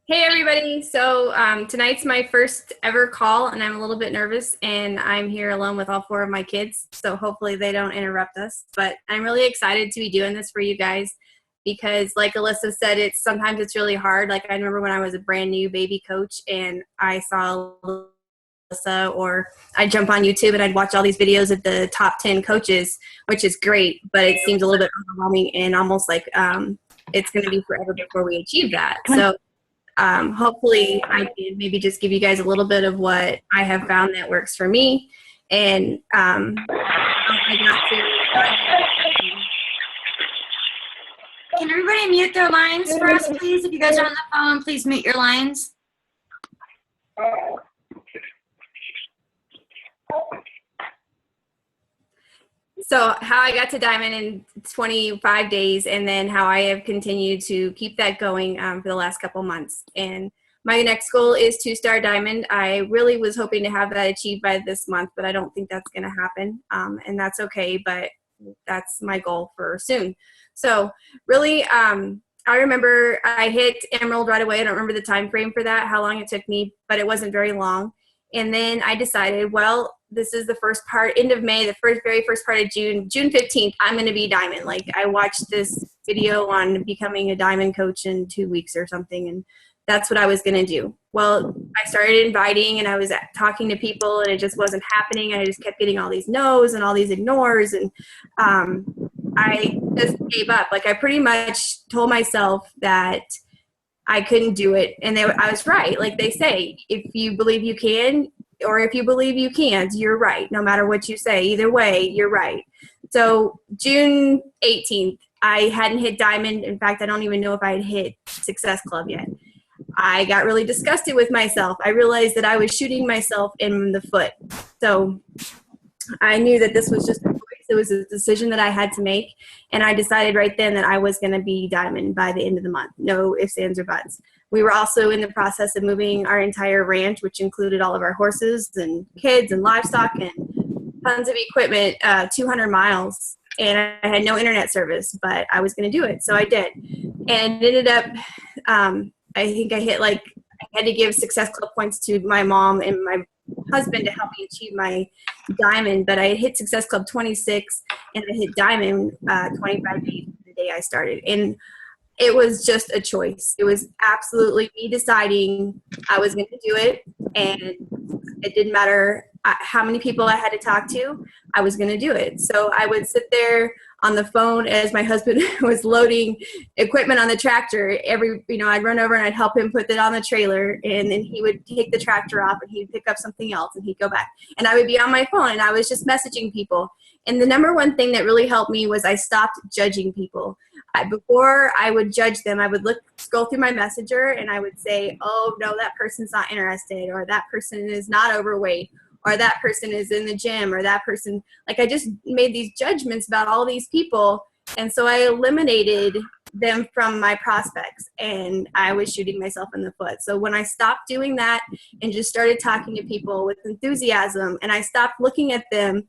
Hey everybody. Tonight's my first ever call and I'm a little bit nervous and I'm here alone with all four of my kids. So hopefully they don't interrupt us, but I'm really excited to be doing this for you guys because like Alyssa said, sometimes it's really hard. Like I remember when I was a brand new baby coach and I saw Alyssa, or I'd jump on YouTube and I'd watch all these videos of the top 10 coaches, which is great, but it seems a little bit overwhelming and almost like it's going to be forever before we achieve that. Hopefully I can maybe just give you guys a little bit of what I have found that works for me. And I got to Can everybody mute their lines for us, please? If you guys are on the phone, please mute your lines. So how I got to Diamond in 25 days and then how I have continued to keep that going for the last couple months. And my next goal is 2-star Diamond. I really was hoping to have that achieved by this month, but I don't think that's going to happen. And that's okay, but that's my goal for soon. So really, I remember I hit Emerald right away. I don't remember the time frame for that, how long it took me, but it wasn't very long. And then I decided, well, this is the first part, end of May, the very first part of June, June 15th, I'm going to be Diamond. Like I watched this video on becoming a Diamond coach in 2 weeks or something. And that's what I was going to do. Well, I started inviting and I was talking to people and it just wasn't happening. I just kept getting all these no's and all these ignores. And I just gave up. Like I pretty much told myself that I couldn't do it. And I was right. Like they say, if you believe you can, or if you believe you can't, you're right. No matter what you say, either way, you're right. So June 18th, I hadn't hit Diamond. In fact, I don't even know if I had hit Success Club yet. I got really disgusted with myself. I realized that I was shooting myself in the foot. So I knew that this was just a choice. It was a decision that I had to make. And I decided right then that I was going to be Diamond by the end of the month. No ifs, ands, or buts. We were also in the process of moving our entire ranch, which included all of our horses and kids and livestock and tons of equipment, 200 miles. And I had no internet service, but I was going to do it. So I did. And it ended up, I think I had to give Success Club points to my mom and my husband to help me achieve my Diamond, but I hit Success Club 26 and I hit Diamond 25 days the day I started. And it was just a choice. It was absolutely me deciding I was going to do it, and it didn't matter how many people I had to talk to, I was going to do it. So I would sit there on the phone as my husband was loading equipment on the tractor. I'd run over and I'd help him put it on the trailer, and then he would take the tractor off and he'd pick up something else and he'd go back. And I would be on my phone and I was just messaging people. And the number one thing that really helped me was I stopped judging people. Before I would judge them, I would scroll through my messenger and I would say, oh no, that person's not interested, or that person is not overweight, or that person is in the gym, or that person, like I just made these judgments about all these people. And so I eliminated them from my prospects and I was shooting myself in the foot. So when I stopped doing that and just started talking to people with enthusiasm, and I stopped looking at them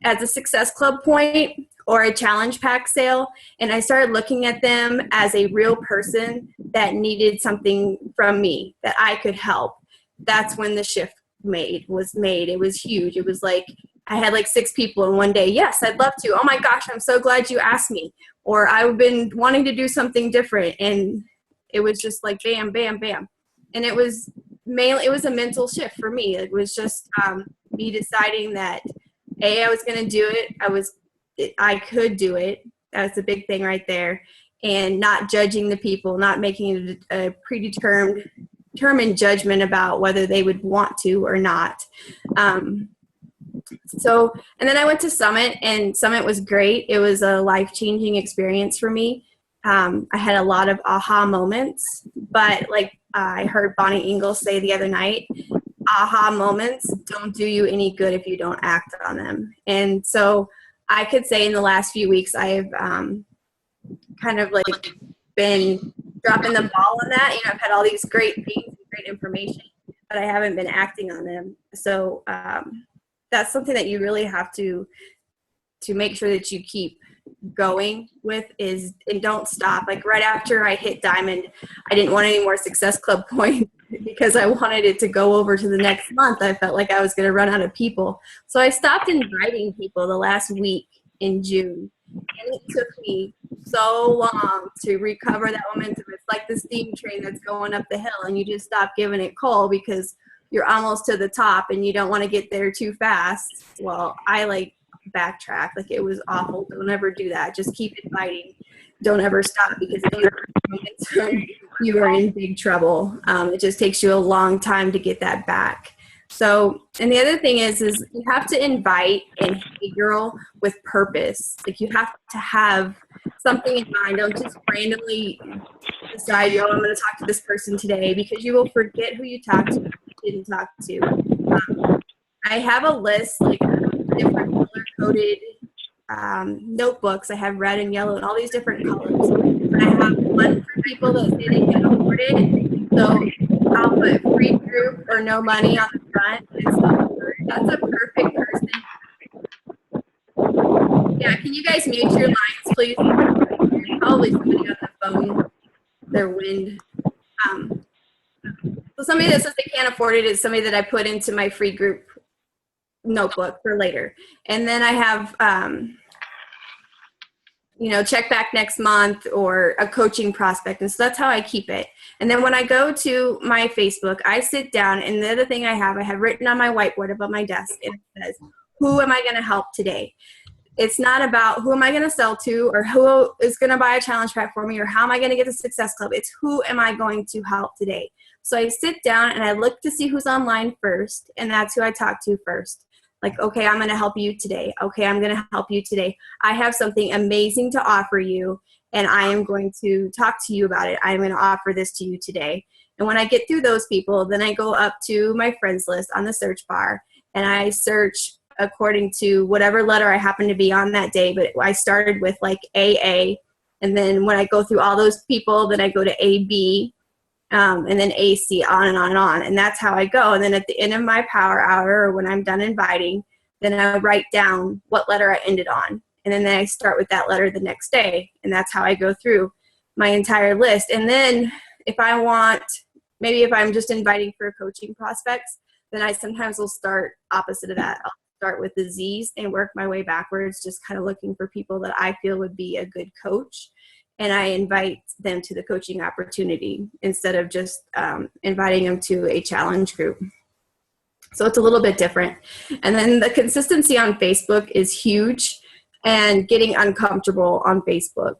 as a Success Club point or a challenge pack sale, and I started looking at them as a real person that needed something from me that I could help, that's when the shift was made. It was huge. It was like I had like 6 people in one day. Yes, I'd love to. Oh my gosh, I'm so glad you asked me. Or I've been wanting to do something different. And it was just like bam, bam, bam. And it was a mental shift for me. It was just me deciding that I was going to do it. I could do it. That was the big thing right there. And not judging the people, not making a predetermined judgment about whether they would want to or not. And then I went to Summit, and Summit was great. It was a life-changing experience for me. I had a lot of aha moments, but like I heard Bonnie Ingalls say the other night, aha moments don't do you any good if you don't act on them. And so I could say in the last few weeks, I have kind of like been dropping the ball on that. I've had all these great things and great information, but I haven't been acting on them. So that's something that you really have to make sure that you keep going with is, and don't stop. Like right after I hit Diamond, I didn't want any more Success Club points because I wanted it to go over to the next month. I felt like I was going to run out of people. So I stopped inviting people the last week in June. And it took me so long to recover that momentum. It's like the steam train that's going up the hill and you just stop giving it coal because you're almost to the top and you don't want to get there too fast. Well, I like backtrack. Like it was awful. Don't ever do that. Just keep inviting. Don't ever stop because if you are in big trouble. It just takes you a long time to get that back. So, and the other thing is you have to invite and hey girl with purpose. Like you have to have something in mind. Don't just randomly decide, I'm going to talk to this person today, because you will forget who you talked to, didn't talk to. I have a list like different color-coded notebooks. I have red and yellow and all these different colors. And I have one for people that say they can afford it. So I'll put free group or no money on the front. So that's a perfect person. Yeah, can you guys mute your lines, please? There's probably somebody on the phone. Their wind. So somebody that says they can't afford it is somebody that I put into my free group notebook for later. And then I have, check back next month or a coaching prospect. And so that's how I keep it. And then when I go to my Facebook, I sit down, and the other thing I have written on my whiteboard above my desk, and it says, who am I going to help today? It's not about who am I going to sell to or who is going to buy a challenge pack for me or how am I going to get the Success Club. It's who am I going to help today. So I sit down and I look to see who's online first, and that's who I talk to first. Like, okay, I'm going to help you today. Okay, I'm going to help you today. I have something amazing to offer you, and I am going to talk to you about it. I'm going to offer this to you today. And when I get through those people, then I go up to my friends list on the search bar, and I search according to whatever letter I happen to be on that day. But I started with like AA, and then when I go through all those people, then I go to AB, and then AC, on and on and on. And that's how I go. And then at the end of my power hour, or when I'm done inviting, then I write down what letter I ended on. And then I start with that letter the next day. And that's how I go through my entire list. And then if I want, maybe if I'm just inviting for coaching prospects, then I sometimes will start opposite of that. I'll start with the Z's and work my way backwards, just kind of looking for people that I feel would be a good coach. And I invite them to the coaching opportunity instead of just inviting them to a challenge group. So it's a little bit different. And then the consistency on Facebook is huge, and getting uncomfortable on Facebook,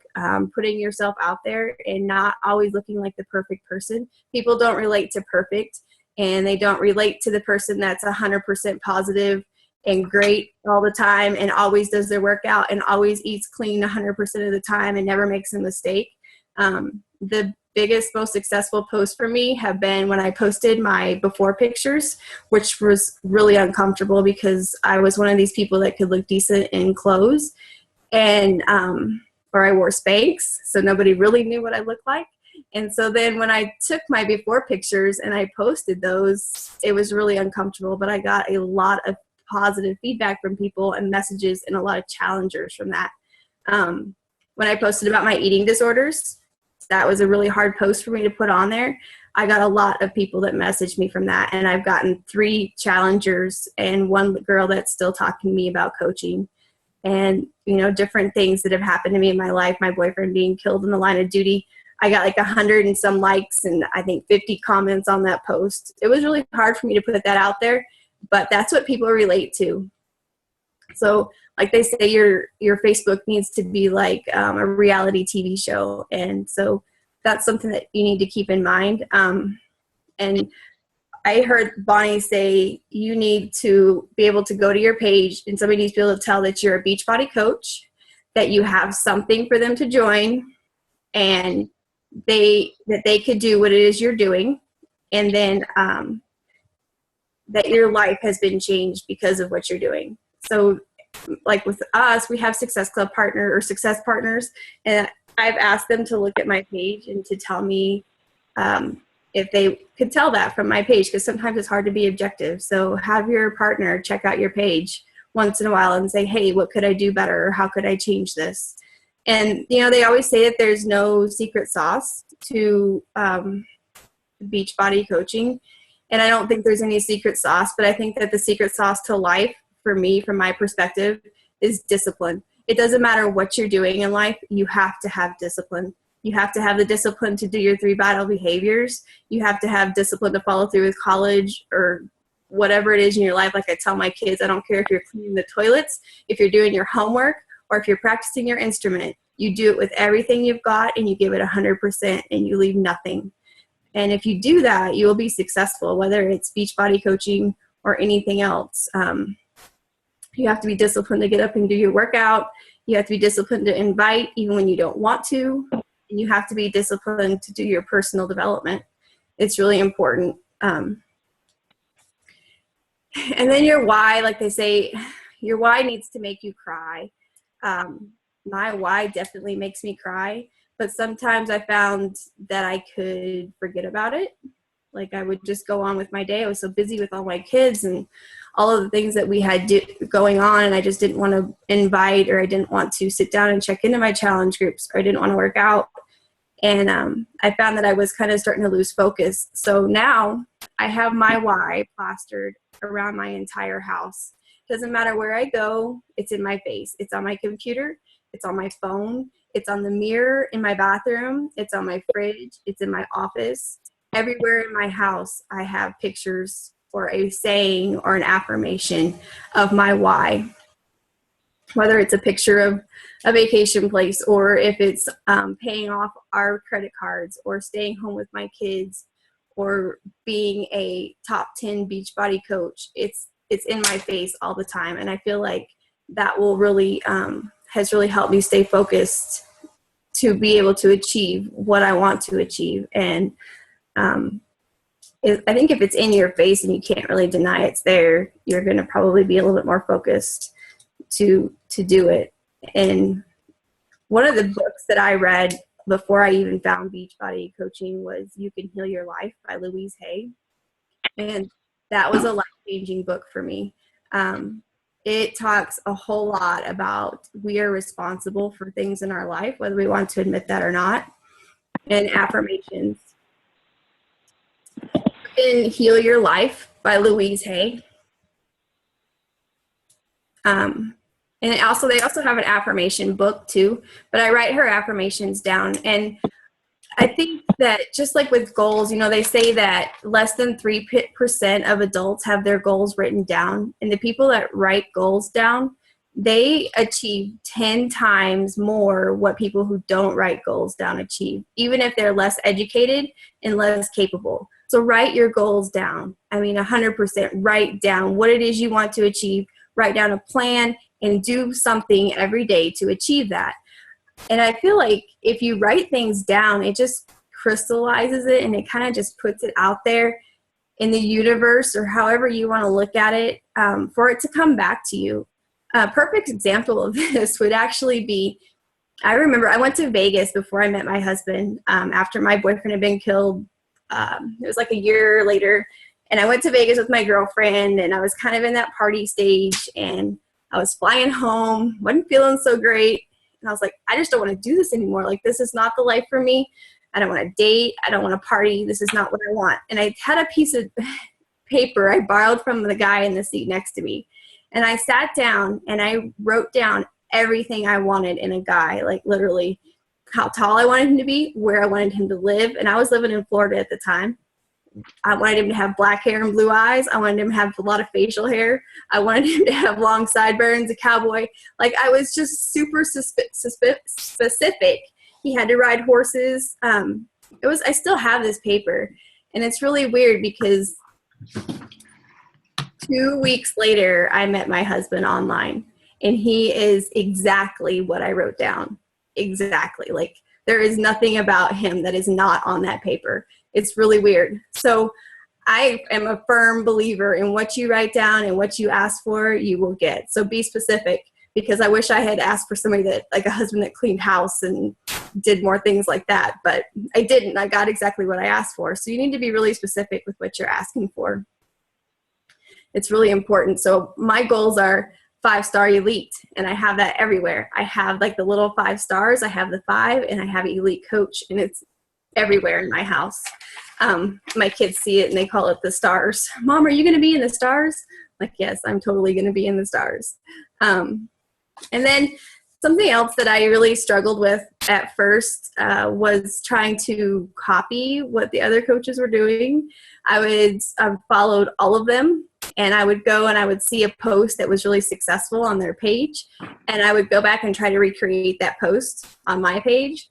putting yourself out there and not always looking like the perfect person. People don't relate to perfect, and they don't relate to the person that's 100% positive and great all the time and always does their workout and always eats clean 100% of the time and never makes a mistake. The biggest, most successful posts for me have been when I posted my before pictures, which was really uncomfortable because I was one of these people that could look decent in clothes, and or I wore Spanx, so nobody really knew what I looked like. And so then when I took my before pictures and I posted those, it was really uncomfortable, but I got a lot of positive feedback from people and messages and a lot of challengers from that. When I posted about my eating disorders, that was a really hard post for me to put on there. I got a lot of people that messaged me from that, and I've gotten 3 challengers and 1 girl that's still talking to me about coaching and, different things that have happened to me in my life. My boyfriend being killed in the line of duty. I got like 100 and some likes and I think 50 comments on that post. It was really hard for me to put that out there, but that's what people relate to. So like they say, your Facebook needs to be like a reality TV show. And so that's something that you need to keep in mind. And I heard Bonnie say you need to be able to go to your page and somebody needs to be able to tell that you're a Beachbody coach, that you have something for them to join, and that they could do what it is you're doing, and then that your life has been changed because of what you're doing. So like with us, we have Success Club partner or success partners, and I've asked them to look at my page and to tell me if they could tell that from my page, because sometimes it's hard to be objective. So have your partner check out your page once in a while and say, hey, what could I do better? Or how could I change this? And, they always say that there's no secret sauce to Beachbody coaching. And I don't think there's any secret sauce, but I think that the secret sauce to life, for me, from my perspective, is discipline. It doesn't matter what you're doing in life, you have to have discipline. You have to have the discipline to do your 3 vital behaviors. You have to have discipline to follow through with college or whatever it is in your life. Like I tell my kids, I don't care if you're cleaning the toilets, if you're doing your homework, or if you're practicing your instrument. You do it with everything you've got and you give it 100% and you leave nothing. And if you do that, you will be successful, whether it's Beachbody coaching or anything else. You have to be disciplined to get up and do your workout. You have to be disciplined to invite even when you don't want to. And you have to be disciplined to do your personal development. It's really important. And then your why, like they say, your why needs to make you cry. My why definitely makes me cry, but sometimes I found that I could forget about it. Like I would just go on with my day. I was so busy with all my kids and all of the things that we had going on, and I just didn't want to invite, or I didn't want to sit down and check into my challenge groups, or I didn't want to work out. And I found that I was kind of starting to lose focus. So now I have my why plastered around my entire house. Doesn't matter where I go, it's in my face. It's on my computer, it's on my phone, it's on the mirror in my bathroom, it's on my fridge, it's in my office. Everywhere in my house, I have pictures or a saying or an affirmation of my why. Whether it's a picture of a vacation place, or if it's paying off our credit cards, or staying home with my kids, or being a top 10 Beachbody coach, it's in my face all the time. And I feel like that will really has really helped me stay focused to be able to achieve what I want to achieve. And I think if it's in your face and you can't really deny it's there, you're going to probably be a little bit more focused to do it. And one of the books that I read before I even found Beachbody coaching was You Can Heal Your Life by Louise Hay. And that was a life-changing book for me. It talks a whole lot about we are responsible for things in our life, whether we want to admit that or not, and affirmations. You Can Heal Your Life by Louise Hay. And they also have an affirmation book too, but I write her affirmations down. And I think that just like with goals, they say that less than 3% of adults have their goals written down. And the people that write goals down, they achieve 10 times more what people who don't write goals down achieve, even if they're less educated and less capable. So write your goals down. 100% write down what it is you want to achieve. Write down a plan and do something every day to achieve that. And I feel like if you write things down, it just crystallizes it, and it kind of just puts it out there in the universe, or however you want to look at it, for it to come back to you. A perfect example of this would actually be, I remember I went to Vegas before I met my husband, after my boyfriend had been killed. It was like a year later, and I went to Vegas with my girlfriend, and I was kind of in that party stage, and I was flying home, wasn't feeling so great. And I was like, I just don't want to do this anymore. Like, this is not the life for me. I don't want to date. I don't want to party. This is not what I want. And I had a piece of paper I borrowed from the guy in the seat next to me. And I sat down and I wrote down everything I wanted in a guy, like literally how tall I wanted him to be, where I wanted him to live. And I was living in Florida at the time. I wanted him to have black hair and blue eyes. I wanted him to have a lot of facial hair. I wanted him to have long sideburns, a cowboy. Like, I was just super specific. He had to ride horses. I still have this paper, and it's really weird because 2 weeks later, I met my husband online, and he is exactly what I wrote down. Exactly. Like, there is nothing about him that is not on that paper. It's really weird. So I am a firm believer in what you write down and what you ask for, you will get. So be specific, because I wish I had asked for somebody that, like a husband that cleaned house and did more things like that, but I didn't. I got exactly what I asked for. So you need to be really specific with what you're asking for. It's really important. So my goals are 5-star elite, and I have that everywhere. I have like the little 5 stars, I have the 5, and I have elite coach, and it's everywhere in my house. My kids see it and they call it the stars. Mom, are you going to be in the stars? Like, yes, I'm totally going to be in the stars. And then something else that I really struggled with at first was trying to copy what the other coaches were doing. I followed all of them, and I would go and I would see a post that was really successful on their page, and I would go back and try to recreate that post on my page.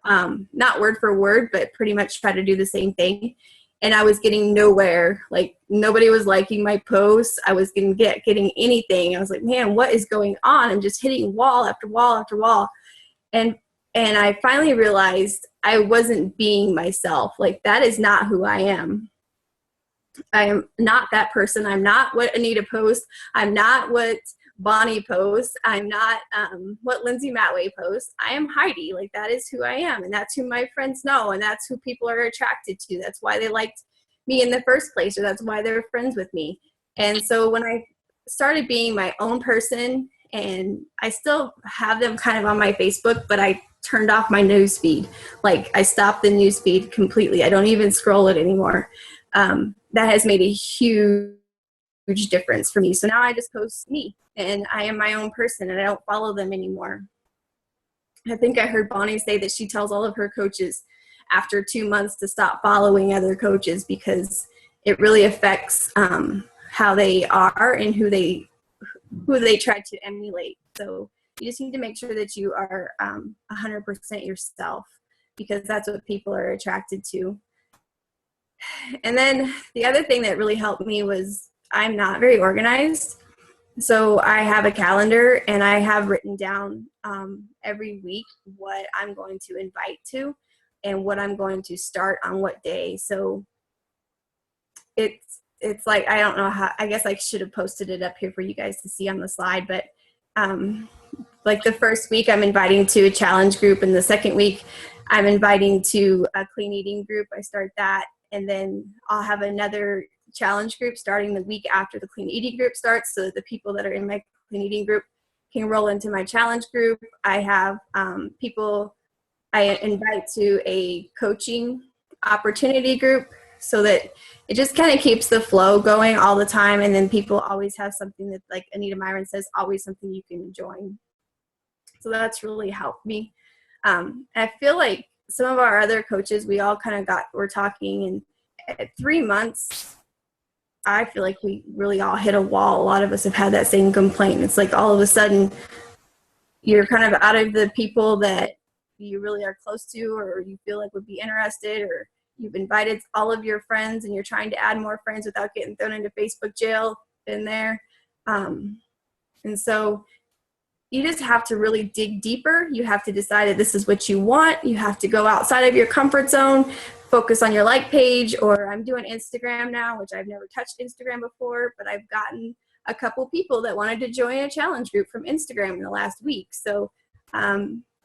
Not word for word, but pretty much try to do the same thing. And I was getting nowhere. Like, nobody was liking my posts. I was getting anything. I was like, man, what is going on? I'm just hitting wall after wall after wall. And I finally realized I wasn't being myself. Like, that is not who I am. I am not that person. I'm not what Anita posts. I'm not what Bonnie posts. I'm not what Lindsay Matway posts. I am Heidi. Like, that is who I am, and that's who my friends know, and that's who people are attracted to. That's why they liked me in the first place, or that's why they're friends with me. And so when I started being my own person, and I still have them kind of on my Facebook, but I turned off my news feed. Like, I stopped the news feed completely. I don't even scroll it anymore. That has made a huge difference for me. So now I just post me, and I am my own person, and I don't follow them anymore. I think I heard Bonnie say that she tells all of her coaches after 2 months to stop following other coaches, because it really affects how they are and who they try to emulate. So you just need to make sure that you are 100% yourself, because that's what people are attracted to. And then the other thing that really helped me was I'm not very organized. So I have a calendar, and I have written down every week what I'm going to invite to and what I'm going to start on what day. So it's like, I don't know how, I guess I should have posted it up here for you guys to see on the slide, but like the first week I'm inviting to a challenge group, and the second week I'm inviting to a clean eating group. I start that, and then I'll have another challenge group starting the week after the clean eating group starts, so that the people that are in my clean eating group can roll into my challenge group. I have people I invite to a coaching opportunity group, so that it just kind of keeps the flow going all the time. And then people always have something that, like Anita Myron says, always something you can join. So that's really helped me. I feel like some of our other coaches, we all kind of we're talking, and at 3 months, I feel like we really all hit a wall. A lot of us have had that same complaint. It's like all of a sudden you're kind of out of the people that you really are close to, or you feel like would be interested, or you've invited all of your friends and you're trying to add more friends without getting thrown into Facebook jail in there. And so you just have to really dig deeper. You have to decide that this is what you want. You have to go outside of your comfort zone, focus on your like page, or I'm doing Instagram now, which I've never touched Instagram before, but I've gotten a couple people that wanted to join a challenge group from Instagram in the last week. So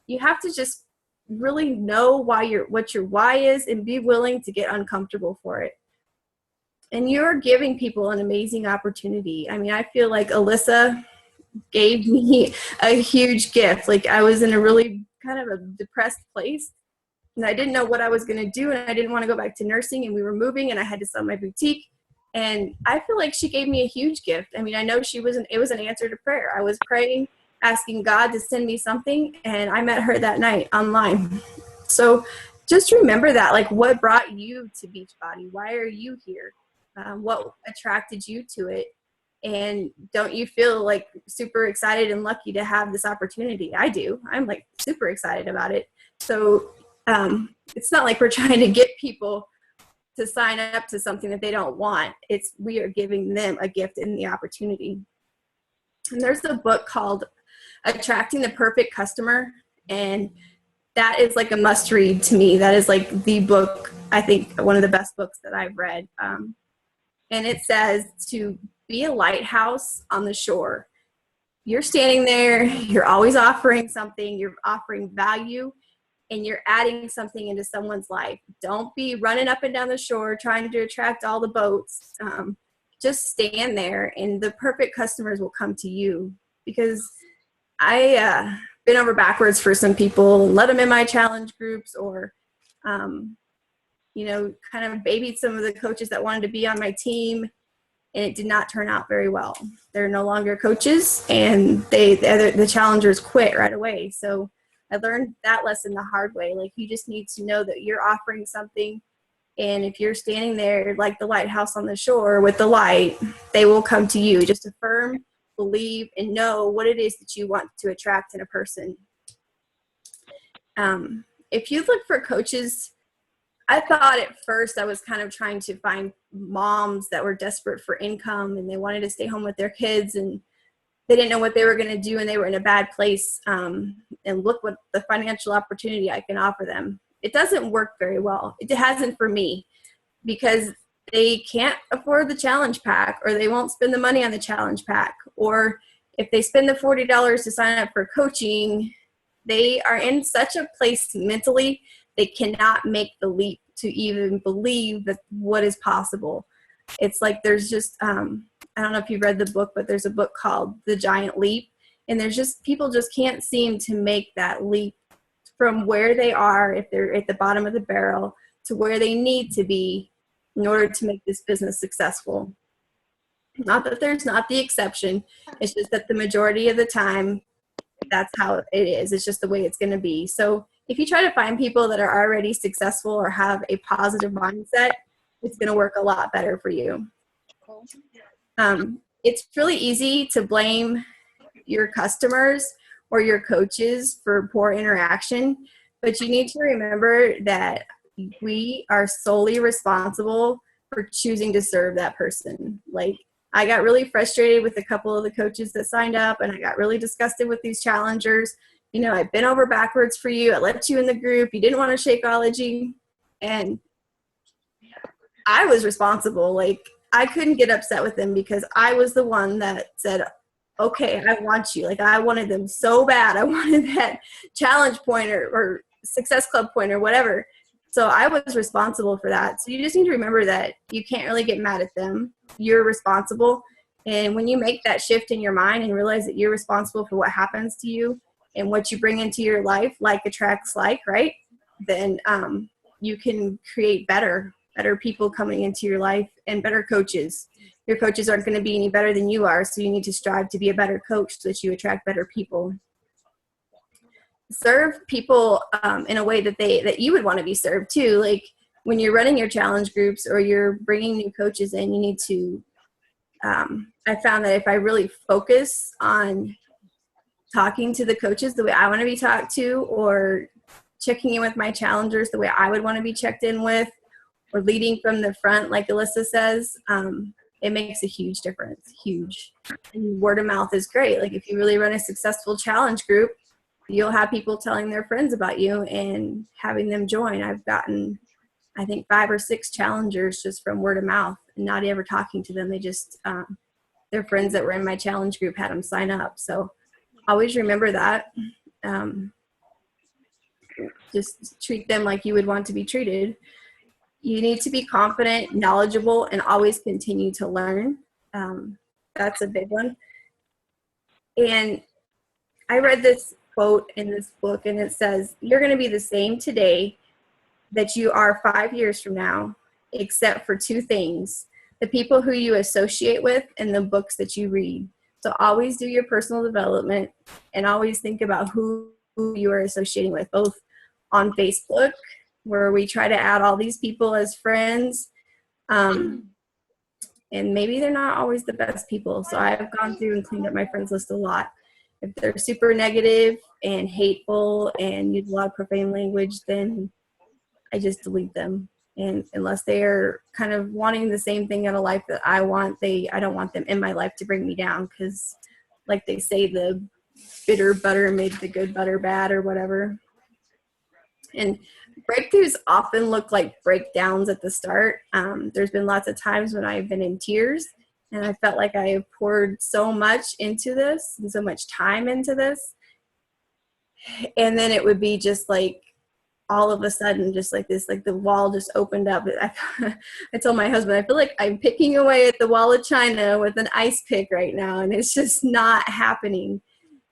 you have to just really know what your why is, and be willing to get uncomfortable for it. And you're giving people an amazing opportunity. I mean, I feel like Alyssa gave me a huge gift. Like, I was in a really kind of a depressed place, and I didn't know what I was going to do, and I didn't want to go back to nursing, and we were moving, and I had to sell my boutique. And I feel like she gave me a huge gift. I mean, I know it was an answer to prayer. I was praying, asking God to send me something, and I met her that night online. So just remember that, like, what brought you to Beachbody? Why are you here? What attracted you to it? And don't you feel like super excited and lucky to have this opportunity? I do. I'm like super excited about it. So it's not like we're trying to get people to sign up to something that they don't want. We are giving them a gift and the opportunity. And there's a book called Attracting the Perfect Customer, and that is like a must read to me. That is like the book, I think one of the best books that I've read. And it says to be a lighthouse on the shore. You're standing there, you're always offering something, you're offering value, and you're adding something into someone's life. Don't be running up and down the shore trying to attract all the boats. just stand there and the perfect customers will come to you. Because I been over backwards for some people and let them in my challenge groups, or you know, kind of babied some of the coaches that wanted to be on my team, and it did not turn out very well. They're no longer coaches, and the challengers quit right away. So I learned that lesson the hard way. Like, you just need to know that you're offering something, and if you're standing there like the lighthouse on the shore with the light, they will come to you. Just affirm, believe, and know what it is that you want to attract in a person. If you look for coaches, I thought at first I was kind of trying to find moms that were desperate for income and they wanted to stay home with their kids and they didn't know what they were going to do and they were in a bad place, and look what the financial opportunity I can offer them. It doesn't work very well. It hasn't for me, because they can't afford the challenge pack, or they won't spend the money on the challenge pack. Or if they spend the $40 to sign up for coaching, they are in such a place mentally they cannot make the leap to even believe that what is possible. It's like there's just, I don't know if you've read the book, but there's a book called The Giant Leap. And there's just, people just can't seem to make that leap from where they are, if they're at the bottom of the barrel, to where they need to be in order to make this business successful. Not that there's not the exception. It's just that the majority of the time, that's how it is. It's just the way it's going to be. So if you try to find people that are already successful or have a positive mindset, it's going to work a lot better for you. It's really easy to blame your customers or your coaches for poor interaction, but you need to remember that we are solely responsible for choosing to serve that person. Like, I got really frustrated with a couple of the coaches that signed up, and I got really disgusted with these challengers. You know, I've been over backwards for you. I let you in the group. You didn't want to Shakeology. And I was responsible. Like, I couldn't get upset with them because I was the one that said, okay, I want you. Like, I wanted them so bad. I wanted that challenge point or success club point or whatever. So I was responsible for that. So you just need to remember that you can't really get mad at them. You're responsible. And when you make that shift in your mind and realize that you're responsible for what happens to you and what you bring into your life, like attracts like, right? Then you can create better people coming into your life and better coaches. Your coaches aren't going to be any better than you are. So you need to strive to be a better coach so that you attract better people. Serve people in a way that you would want to be served too. Like, when you're running your challenge groups or you're bringing new coaches in, you need to, I found that if I really focus on talking to the coaches the way I want to be talked to, or checking in with my challengers the way I would want to be checked in with, or leading from the front, like Alyssa says, it makes a huge difference, huge. And word of mouth is great. Like, if you really run a successful challenge group, you'll have people telling their friends about you and having them join. I've gotten, I think, 5 or 6 challengers just from word of mouth and not ever talking to them. They just, their friends that were in my challenge group had them sign up. So always remember that. Just treat them like you would want to be treated. You need to be confident, knowledgeable, and always continue to learn. That's a big one. And I read this quote in this book, and it says, you're going to be the same today that you are 5 years from now, except for 2 things: the people who you associate with and the books that you read. So always do your personal development and always think about who you are associating with, both on Facebook, where we try to add all these people as friends. And maybe they're not always the best people. So I've gone through and cleaned up my friends list a lot. If they're super negative and hateful and use a lot of profane language, then I just delete them. And unless they are kind of wanting the same thing in a life that I want, I don't want them in my life to bring me down, because, like they say, the bitter butter made the good butter bad, or whatever. And breakthroughs often look like breakdowns at the start. There's been lots of times when I've been in tears and I felt like I have poured so much into this and so much time into this. And then it would be just like all of a sudden, just like this, like the wall just opened up. I told my husband, I feel like I'm picking away at the wall of China with an ice pick right now, and it's just not happening.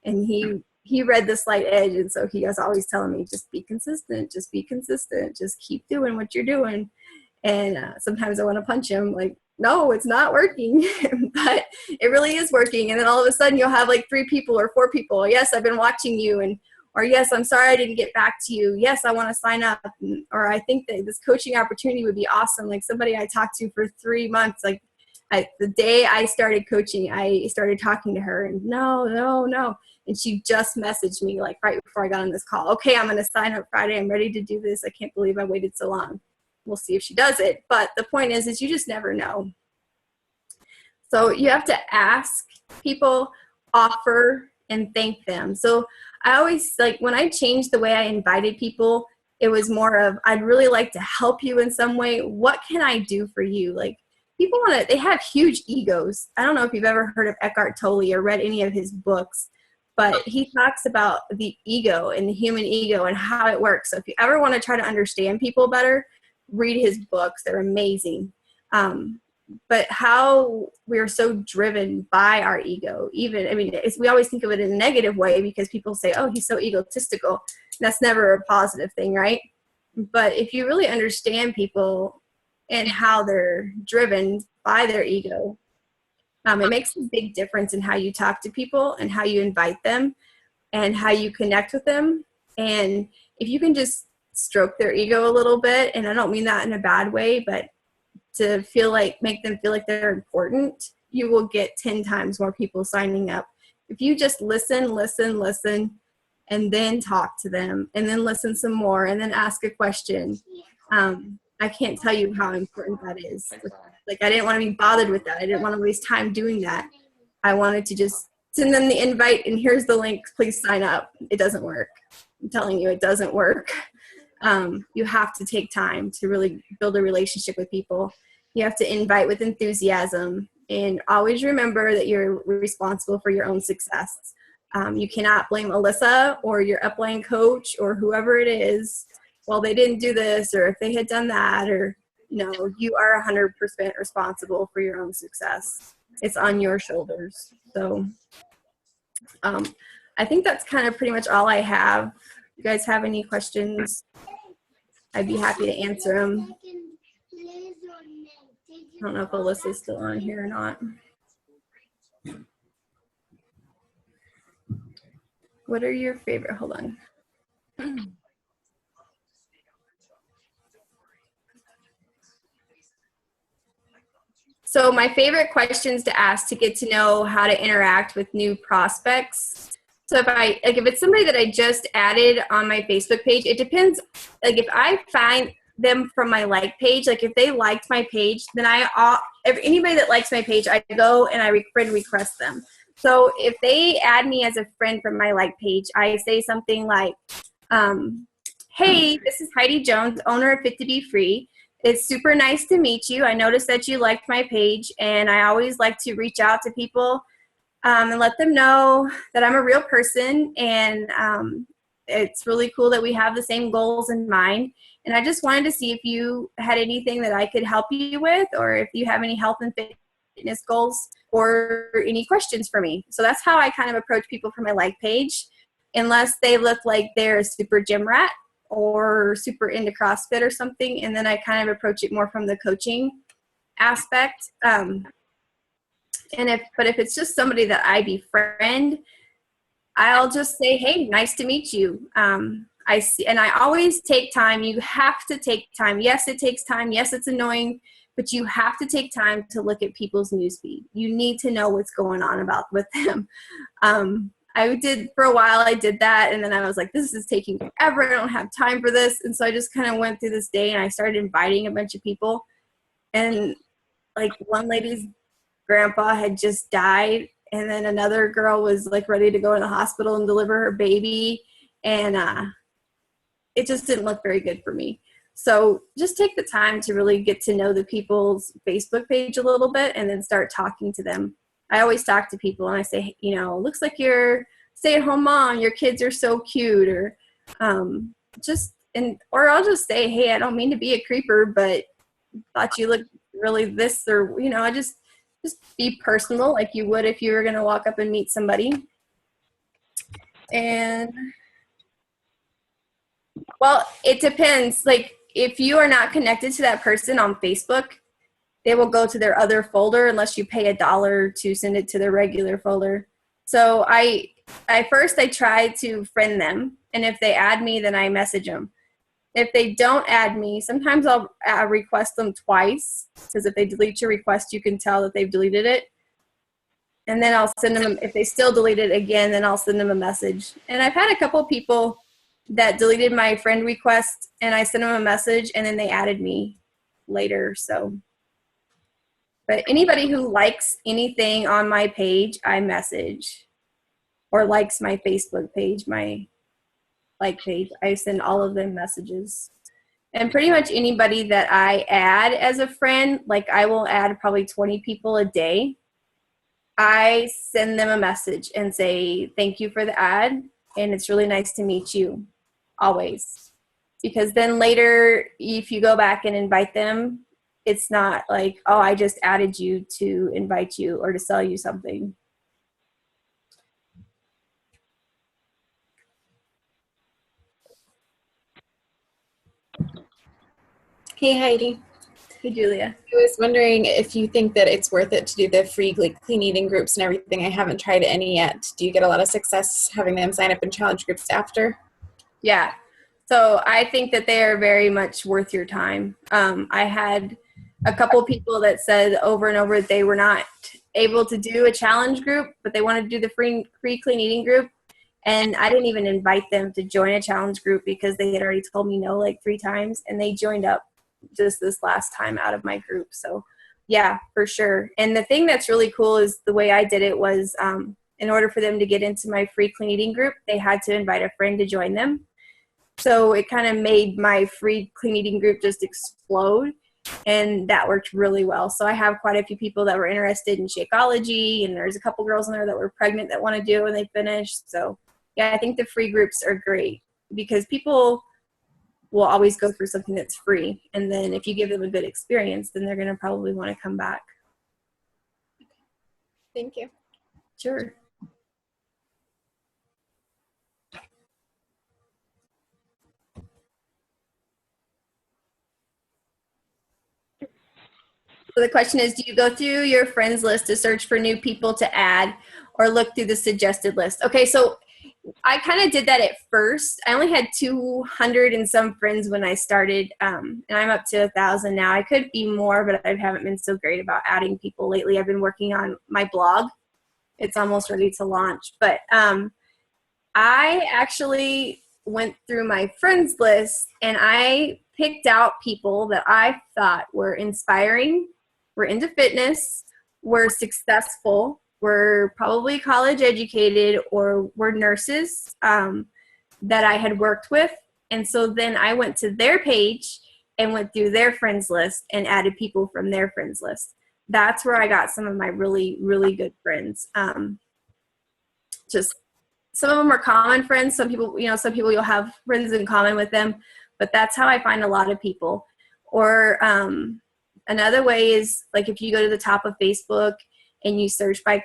And he read the slight edge, and so he was always telling me, just be consistent, just be consistent, just keep doing what you're doing. And sometimes I want to punch him, like, no, it's not working, but it really is working. And then all of a sudden you'll have like 3 people or 4 people. Yes, I've been watching you, and or yes, I'm sorry I didn't get back to you. Yes, I want to sign up. Or I think that this coaching opportunity would be awesome. Like somebody I talked to for 3 months, like the day I started coaching, I started talking to her, and no. And she just messaged me like right before I got on this call. Okay, I'm going to sign up Friday. I'm ready to do this. I can't believe I waited so long. We'll see if she does it. But the point is you just never know. So you have to ask people, offer, and thank them. So I always, like, when I changed the way I invited people, it was more of, I'd really like to help you in some way. What can I do for you? Like, people they have huge egos. I don't know if you've ever heard of Eckhart Tolle or read any of his books, but he talks about the ego and the human ego and how it works. So if you ever want to try to understand people better, read his books. They're amazing. But how we're so driven by our ego, we always think of it in a negative way because people say, oh, he's so egotistical. That's never a positive thing, right? But if you really understand people and how they're driven by their ego, it makes a big difference in how you talk to people and how you invite them and how you connect with them. And if you can just stroke their ego a little bit, and I don't mean that in a bad way, but to make them feel like they're important, you will get 10 times more people signing up. If you just listen, and then talk to them, and then listen some more, and then ask a question. I can't tell you how important that is. Like, I didn't want to be bothered with that. I didn't want to waste time doing that. I wanted to just send them the invite, and here's the link, please sign up. It doesn't work. I'm telling you, it doesn't work. You have to take time to really build a relationship with people. You have to invite with enthusiasm, and always remember that you're responsible for your own success. You cannot blame Alyssa or your upline coach or whoever it is, well, they didn't do this, or if they had done that, or no, you are 100% responsible for your own success. It's on your shoulders. So I think that's kind of pretty much all I have. You guys have any questions? I'd be happy to answer them. I don't know if Alyssa's still on here or not. What are your favorite? Hold on. So my favorite questions to ask to get to know how to interact with new prospects. So if it's somebody that I just added on my Facebook page, it depends. Like, if I find them from my like page, like if they liked my page, then anybody that likes my page, I go and I friend request them. So if they add me as a friend from my like page, I say something like, hey, this is Heidi Jones, owner of Fit to Be Free. It's super nice to meet you. I noticed that you liked my page, and I always like to reach out to people and let them know that I'm a real person, and it's really cool that we have the same goals in mind. And I just wanted to see if you had anything that I could help you with, or if you have any health and fitness goals or any questions for me. So that's how I kind of approach people from my like page, unless they look like they're a super gym rat or super into CrossFit or something. And then I kind of approach it more from the coaching aspect. But if it's just somebody that I befriend, I'll just say, hey, nice to meet you. I always take time. You have to take time. Yes, it takes time. Yes, it's annoying, but you have to take time to look at people's newsfeed. You need to know what's going on with them. For a while, I did that, and then I was like, this is taking forever. I don't have time for this. And so I just kind of went through this day, and I started inviting a bunch of people. And like, one lady's grandpa had just died, and then another girl was like ready to go to the hospital and deliver her baby, and it just didn't look very good for me. So just take the time to really get to know the people's Facebook page a little bit, and then start talking to them. I always talk to people and I say, looks like you're a stay-at-home mom, your kids are so cute, or just or I'll just say, hey, I don't mean to be a creeper, but thought you looked really this, or, I just be personal like you would if you were going to walk up and meet somebody. And well, it depends. Like if you are not connected to that person on Facebook, they will go to their other folder unless you pay $1 to send it to their regular folder. So I first try to friend them, and if they add me, then I message them. If they don't add me, sometimes I'll request them twice, because if they delete your request, you can tell that they've deleted it. And then I'll send them, if they still delete it again, then I'll send them a message. And I've had a couple people that deleted my friend request, and I sent them a message, and then they added me later. So, but anybody who likes anything on my page, I message, or likes my Facebook page, my like page, I send all of them messages. And pretty much anybody that I add as a friend, like I will add probably 20 people a day, I send them a message and say, thank you for the ad, and it's really nice to meet you, always. Because then later, if you go back and invite them, it's not like, oh, I just added you to invite you or to sell you something. Hey, Heidi. Hey, Julia. I was wondering if you think that it's worth it to do the free clean eating groups and everything. I haven't tried any yet. Do you get a lot of success having them sign up in challenge groups after? Yeah. So I think that they are very much worth your time. I had a couple people that said over and over that they were not able to do a challenge group, but they wanted to do the free clean eating group. And I didn't even invite them to join a challenge group because they had already told me no like 3 times, and they joined up just this last time out of my group. So yeah, for sure. And the thing that's really cool is the way I did it was in order for them to get into my free clean eating group, they had to invite a friend to join them. So it kind of made my free clean eating group just explode, and that worked really well. So I have quite a few people that were interested in Shakeology, and there's a couple girls in there that were pregnant that want to do it when they finished. So yeah, I think the free groups are great because people will always go for something that's free. And then if you give them a good experience, then they're going to probably want to come back. Thank you. Sure. So the question is, do you go through your friends list to search for new people to add, or look through the suggested list? Okay, so I kind of did that at first. I only had 200 and some friends when I started, and I'm up to 1,000 now. I could be more, but I haven't been so great about adding people lately. I've been working on my blog. It's almost ready to launch. But I actually went through my friends list, and I picked out people that I thought were inspiring, were into fitness, were successful, were probably college educated, or were nurses that I had worked with. And so then I went to their page and went through their friends list and added people from their friends list. That's where I got some of my really, really good friends. Just some of them are common friends. Some people, you'll have friends in common with them, but that's how I find a lot of people. Or another way is like if you go to the top of Facebook and you search by,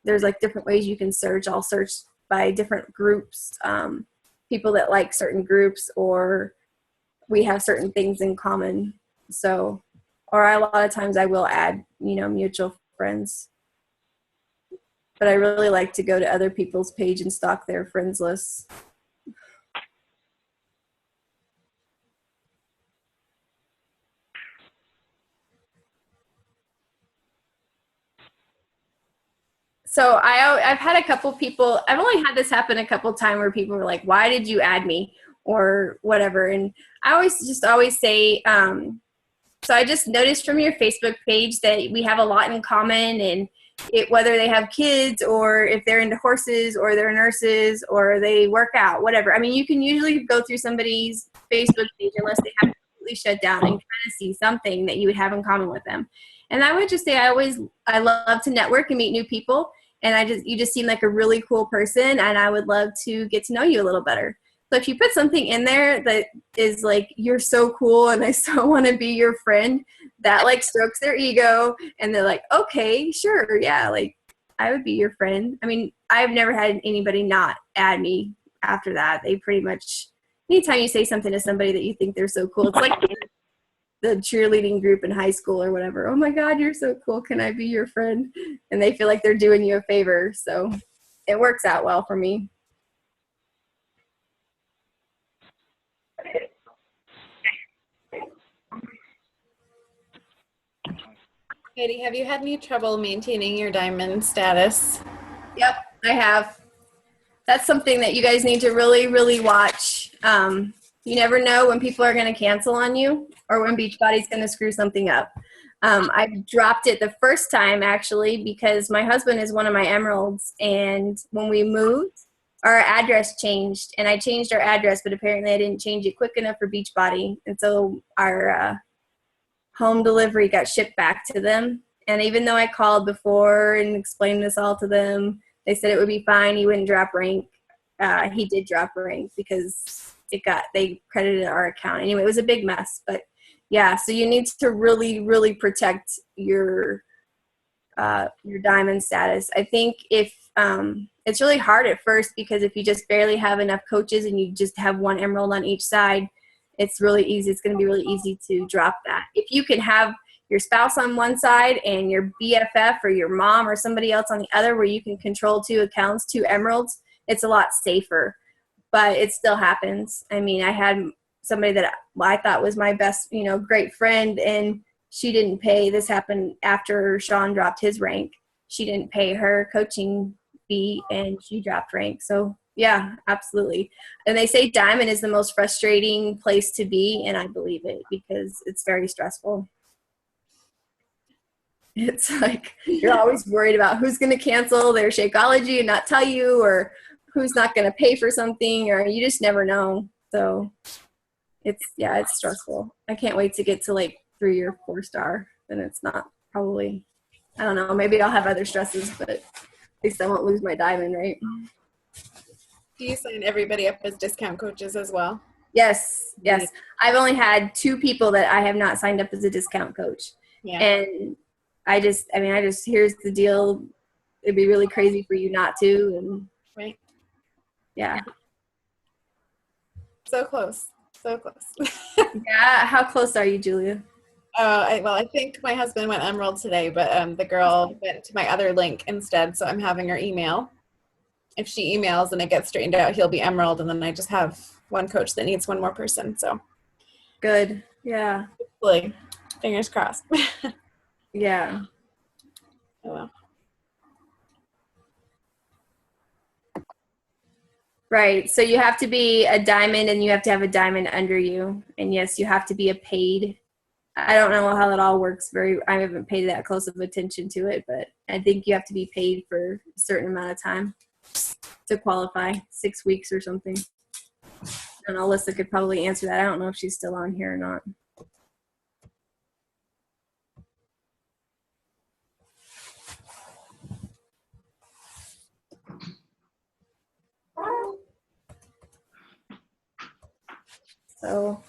there's like different ways you can search. I'll search by different groups, people that like certain groups, or we have certain things in common. So, or a lot of times I will add, mutual friends. But I really like to go to other people's page and stalk their friends lists. So I've had a couple people, I've only had this happen a couple times where people were like, why did you add me or whatever? And I always say, so I just noticed from your Facebook page that we have a lot in common, and whether they have kids or if they're into horses or they're nurses or they work out, whatever. I mean, you can usually go through somebody's Facebook page unless they have completely shut down and kind of see something that you would have in common with them. And I would just say I love to network and meet new people. And you just seem like a really cool person, and I would love to get to know you a little better. So if you put something in there that is like, you're so cool and I so want to be your friend, that like strokes their ego and they're like, okay, sure. Yeah. Like I would be your friend. I mean, I've never had anybody not add me after that. They pretty much, anytime you say something to somebody that you think they're so cool, it's like the cheerleading group in high school or whatever. Oh my God, you're so cool. Can I be your friend? And they feel like they're doing you a favor. So it works out well for me. Heidi, have you had any trouble maintaining your diamond status? Yep, I have. That's something that you guys need to really, really watch. You never know when people are going to cancel on you or when Beachbody's going to screw something up. I dropped it the first time actually because my husband is one of my emeralds, and when we moved, our address changed, and I changed our address, but apparently I didn't change it quick enough for Beachbody, and so our home delivery got shipped back to them. And even though I called before and explained this all to them, they said it would be fine. He wouldn't drop rank. He did drop rank because they credited our account. Anyway, it was a big mess. But yeah, so you need to really, really protect your diamond status. I think if it's really hard at first because if you just barely have enough coaches and you just have one emerald on each side, it's really easy. It's going to be really easy to drop that. If you can have your spouse on one side and your BFF or your mom or somebody else on the other where you can control 2 accounts, 2 emeralds, it's a lot safer. But it still happens. I mean, I had somebody that I thought was my best, great friend, and she didn't pay. This happened after Sean dropped his rank. She didn't pay her coaching fee, and she dropped rank. So, yeah, absolutely. And they say diamond is the most frustrating place to be, and I believe it because it's very stressful. It's like you're always worried about who's going to cancel their Shakeology and not tell you, or who's not going to pay for something, or you just never know. So it's stressful. I can't wait to get to like 3 or 4 star. Then it's not probably, I don't know, maybe I'll have other stresses, but at least I won't lose my diamond, right? Do you sign everybody up as discount coaches as well? Yes. I've only had 2 people that I have not signed up as a discount coach. Yeah. And I just, here's the deal. It'd be really crazy for you not to. And right. Yeah. So close. Yeah. How close are you, Julia? I think my husband went emerald today, but the girl went to my other link instead, so I'm having her email. If she emails and it gets straightened out, he'll be emerald, and then I just have one coach that needs one more person. So good. Yeah. Hopefully. Fingers crossed. Yeah. Oh, well. Right. So you have to be a diamond and you have to have a diamond under you. And yes, you have to be a paid. I don't know how that all works. I haven't paid that close of attention to it, but I think you have to be paid for a certain amount of time to qualify, 6 weeks or something. And Alyssa could probably answer that. I don't know if she's still on here or not. So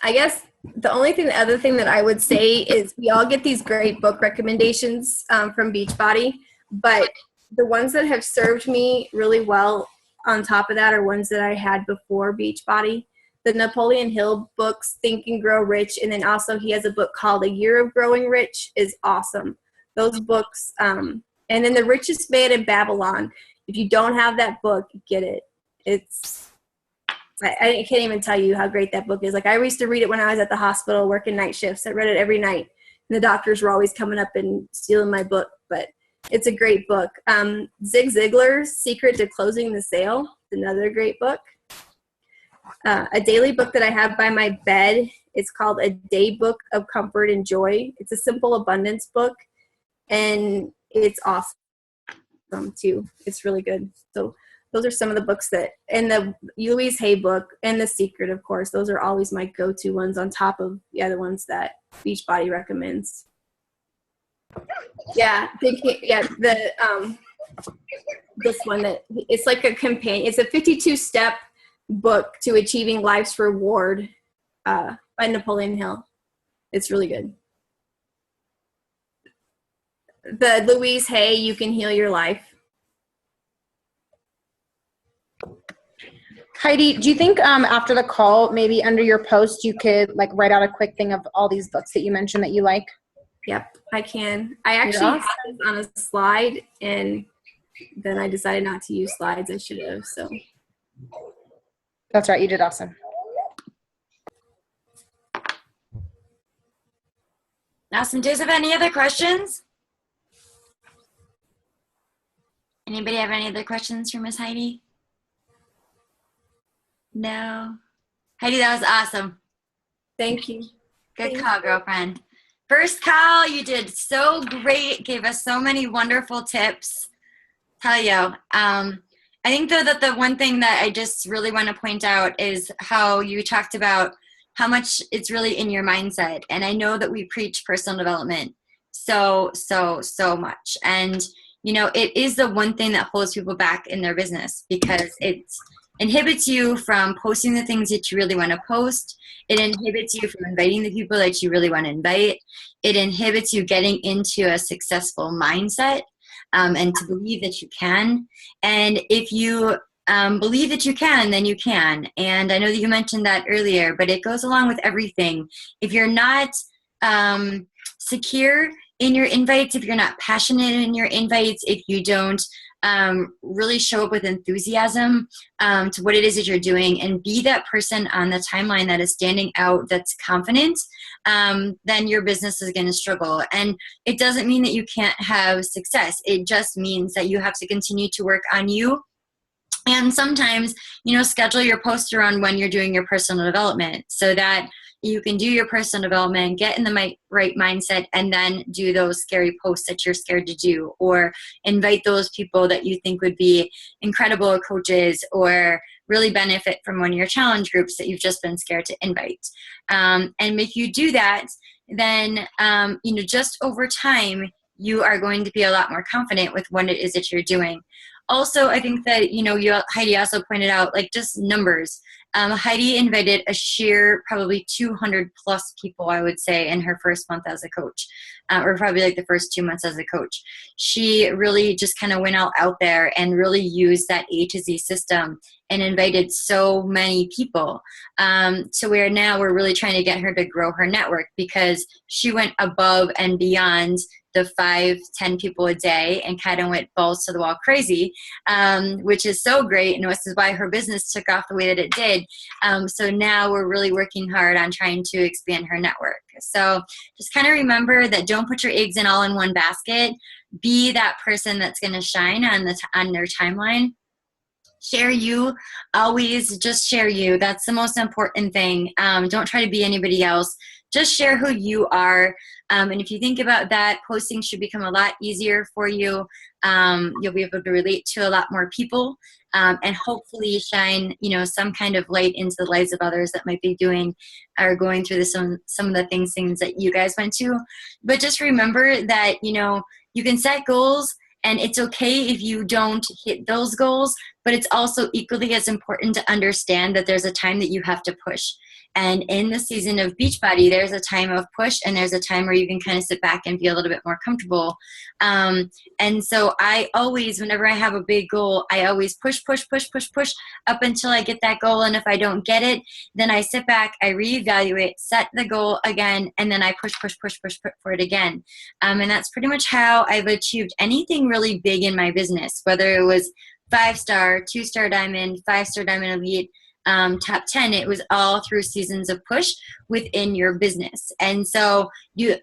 I guess the other thing that I would say is we all get these great book recommendations from Beachbody, but the ones that have served me really well on top of that are ones that I had before Beachbody. The Napoleon Hill books, Think and Grow Rich, and then also he has a book called A Year of Growing Rich is awesome. Those books, and then The Richest Man in Babylon. If you don't have that book, get it. I can't even tell you how great that book is. Like I used to read it when I was at the hospital working night shifts. I read it every night. And the doctors were always coming up and stealing my book, but it's a great book. Zig Ziglar's Secret to Closing the Sale is another great book. A daily book that I have by my bed is called A Day Book of Comfort and Joy. It's a simple abundance book, and it's awesome too. It's really good. So those are some of the books and the Louise Hay book and The Secret, of course. Those are always my go-to ones on top of the other ones that Beachbody recommends. Yeah, this one it's like a companion. It's a 52-step book to Achieving Life's Reward by Napoleon Hill. It's really good. The Louise Hay, You Can Heal Your Life. Heidi, do you think after the call, maybe under your post, you could like write out a quick thing of all these books that you mentioned that you like? Yep, I can. I actually had this on a slide, and then I decided not to use slides. I should have. So that's right. You did awesome. Awesome. Do you have any other questions? Anybody have any other questions for Miss Heidi? No. Heidi, that was awesome. Thank you. Good call, girlfriend. First call, you did so great. Gave us so many wonderful tips. Tell you. I think though that the one thing that I just really want to point out is how you talked about how much it's really in your mindset. And I know that we preach personal development so much. And, you know, it is the one thing that holds people back in their business because it inhibits you from posting the things that you really want to post. It inhibits you from inviting the people that you really want to invite. It inhibits you getting into a successful mindset and to believe that you can. And if you believe that you can, then you can. And I know that you mentioned that earlier, but it goes along with everything. If you're not secure in your invites, if you're not passionate in your invites, if you don't really show up with enthusiasm to what it is that you're doing and be that person on the timeline that is standing out, that's confident, then your business is going to struggle. And it doesn't mean that you can't have success. It just means that you have to continue to work on you. And sometimes, you know, schedule your posts around when you're doing your personal development so that you can do your personal development, get in the right mindset, and then do those scary posts that you're scared to do, or invite those people that you think would be incredible coaches or really benefit from one of your challenge groups that you've just been scared to invite. And if you do that, then, you know, just over time, you are going to be a lot more confident with what it is that you're doing. Also, I think that, you know, Heidi also pointed out, like, just numbers. Heidi invited a sheer probably 200 plus people, I would say, in her first month as a coach, or probably like the first 2 months as a coach. She really just kind of went all out there and really used that A to Z system and invited so many people. So we're really trying to get her to grow her network because she went above and beyond the 5-10 people a day and kind of went balls to the wall crazy, which is so great. And this is why her business took off the way that it did. So now we're really working hard on trying to expand her network. So just kind of remember that don't put your eggs all in one basket. Be that person that's going to shine on their timeline. Share you. Always just share you. That's the most important thing. Don't try to be anybody else. Just share who you are. And if you think about that, posting should become a lot easier for you. You'll be able to relate to a lot more people and hopefully shine, you know, some kind of light into the lives of others that might be doing or going through some of the things that you guys went to. But just remember that, you know, you can set goals. And it's okay if you don't hit those goals, but it's also equally as important to understand that there's a time that you have to push. And in the season of Beachbody, there's a time of push and there's a time where you can kind of sit back and be a little bit more comfortable. And so I always, whenever I have a big goal, I always push up until I get that goal. And if I don't get it, then I sit back, I reevaluate, set the goal again, and then I push for it again. And that's pretty much how I've achieved anything really big in my business, whether it was 5-star, 2-star diamond, 5-star diamond elite, top 10, it was all through seasons of push within your business. And so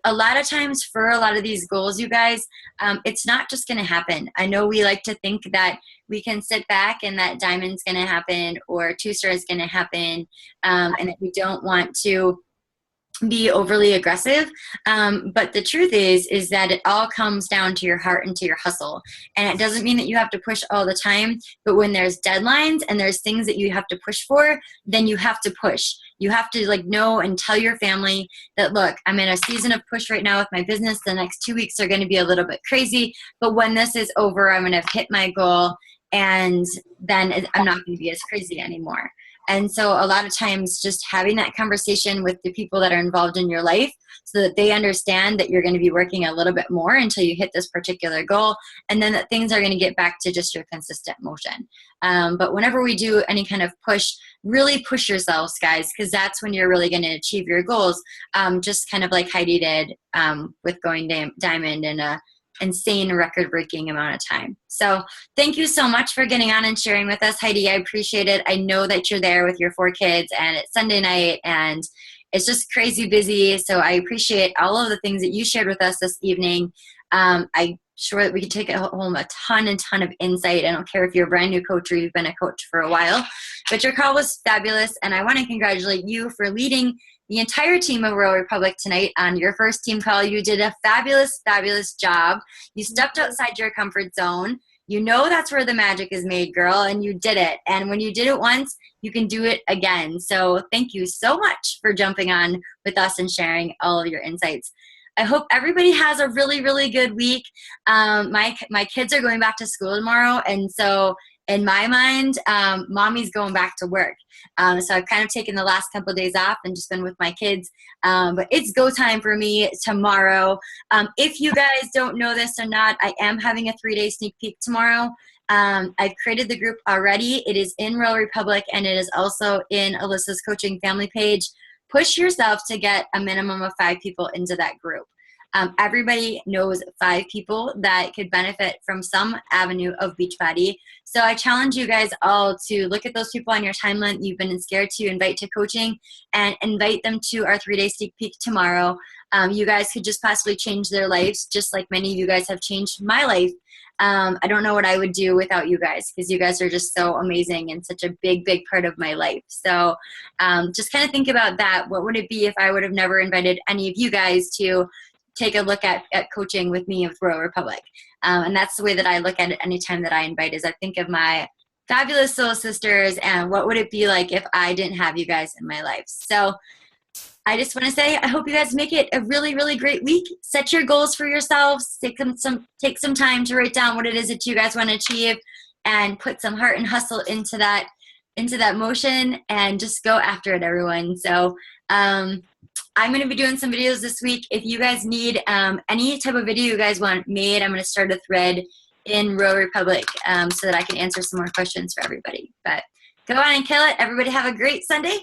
a lot of times for a lot of these goals, you guys, it's not just going to happen. I know we like to think that we can sit back and that diamond's going to happen or 2-star is going to happen, and that we don't want to be overly aggressive. But the truth is that it all comes down to your heart and to your hustle. And it doesn't mean that you have to push all the time, but when there's deadlines and there's things that you have to push for, then you have to push. You have to know and tell your family that, look, I'm in a season of push right now with my business. The next 2 weeks are going to be a little bit crazy, but when this is over, I'm going to hit my goal and then I'm not going to be as crazy anymore. And so a lot of times just having that conversation with the people that are involved in your life so that they understand that you're going to be working a little bit more until you hit this particular goal, and then that things are going to get back to just your consistent motion. But whenever we do any kind of push, really push yourselves, guys, because that's when you're really going to achieve your goals, just kind of like Heidi did with going diamond in a insane record-breaking amount of time. So thank you so much for getting on and sharing with us, Heidi. I appreciate it. I know that you're there with your 4 kids and it's Sunday night and it's just crazy busy. So I appreciate all of the things that you shared with us this evening. I'm sure that we can take home a ton of insight. I don't care if you're a brand new coach or you've been a coach for a while, but your call was fabulous. And I want to congratulate you for leading the entire team of Royal Republic tonight on your first team call. You did a fabulous, fabulous job. You stepped outside your comfort zone. You know that's where the magic is made, girl, and you did it. And when you did it once, you can do it again. So thank you so much for jumping on with us and sharing all of your insights. I hope everybody has a really, really good week. My kids are going back to school tomorrow, and so in my mind, mommy's going back to work. So I've kind of taken the last couple of days off and just been with my kids. But it's go time for me tomorrow. If you guys don't know this or not, I am having a 3-day sneak peek tomorrow. I've created the group already. It is in Royal Republic, and it is also in Alyssa's coaching family page. Push yourself to get a minimum of 5 people into that group. Everybody knows 5 people that could benefit from some avenue of Beachbody. So I challenge you guys all to look at those people on your timeline you've been scared to invite to coaching and invite them to our 3-day sneak peek tomorrow. You guys could just possibly change their lives, just like many of you guys have changed my life. I don't know what I would do without you guys, because you guys are just so amazing and such a big, big part of my life. So just kind of think about that. What would it be if I would have never invited any of you guys to take a look at coaching with me with Royal Republic? And that's the way that I look at it anytime that I invite, is I think of my fabulous soul sisters and what would it be like if I didn't have you guys in my life. So I just want to say, I hope you guys make it a really, really great week. Set your goals for yourselves. Take some time to write down what it is that you guys want to achieve and put some heart and hustle into that motion, and just go after it, everyone. So I'm going to be doing some videos this week. If you guys need any type of video you guys want made, I'm going to start a thread in Royal Republic so that I can answer some more questions for everybody. But go on and kill it. Everybody have a great Sunday.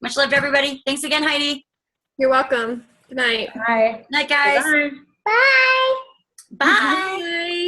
Much love to everybody. Thanks again, Heidi. You're welcome. Good night. Bye. Night, guys. Bye. Bye. Bye.